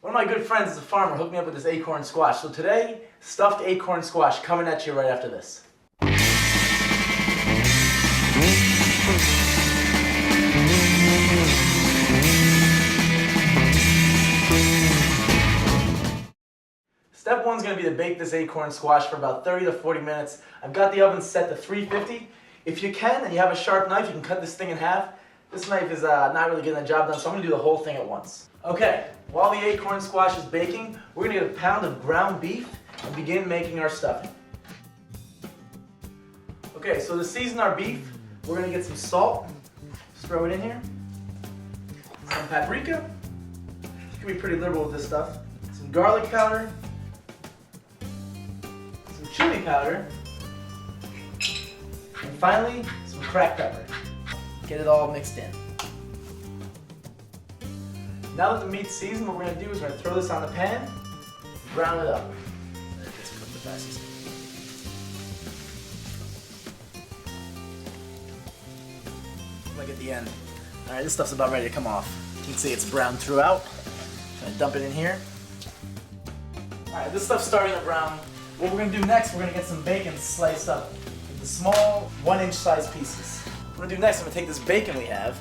One of my good friends is a farmer, hooked me up with this acorn squash. So today, stuffed acorn squash coming at you right after this. Step one is going to be to bake this acorn squash for about 30 to 40 minutes. I've got the oven set to 350. If you can, and you have a sharp knife, you can cut this thing in half. This knife is not really getting the job done, so I'm going to do the whole thing at once. Okay, while the acorn squash is baking, we're going to get a pound of ground beef and begin making our stuffing. Okay, so to season our beef, we're going to get some salt. Just throw it in here. Some paprika. You can be pretty liberal with this stuff. Some garlic powder. Some chili powder. And finally, some cracked pepper. Get it all mixed in. Now that the meat's seasoned, what we're going to do is we're going to throw this on the pan, brown it up. That gets cooked the fastest. Like at the end. Alright, this stuff's about ready to come off. You can see it's brown throughout. I'm going to dump it in here. Alright, this stuff's starting to brown. What we're going to do next, we're going to get some bacon sliced up into small 1-inch size pieces. What I'm going to do next, I'm going to take this bacon we have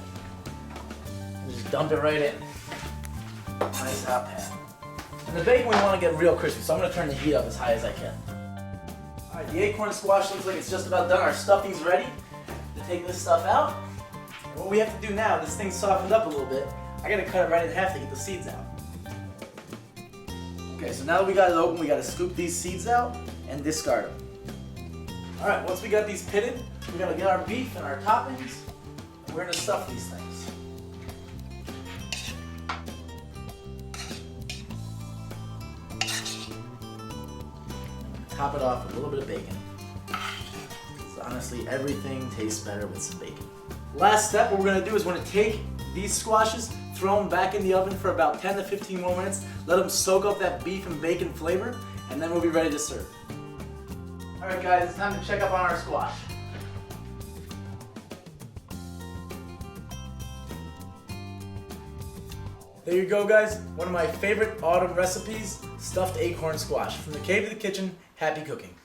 and just dump it right in. Nice hot pan. And the bacon we want to get real crispy, so I'm going to turn the heat up as high as I can. Alright, the acorn squash looks like it's just about done. Our stuffing's ready to take this stuff out. And what we have to do now, this thing's softened up a little bit, I got to cut it right in half to get the seeds out. Okay, so now that we got it open, we got to scoop these seeds out and discard them. Alright, once we got these pitted, we're going to get our beef and our toppings, and we're going to stuff these things. Top it off with a little bit of bacon. So honestly, everything tastes better with some bacon. Last step, what we're going to do is we're going to take these squashes, throw them back in the oven for about 10 to 15 more minutes, let them soak up that beef and bacon flavor, and then we'll be ready to serve. Alright guys, it's time to check up on our squash. There you go guys, one of my favorite autumn recipes, stuffed acorn squash. From the cave to the kitchen, happy cooking.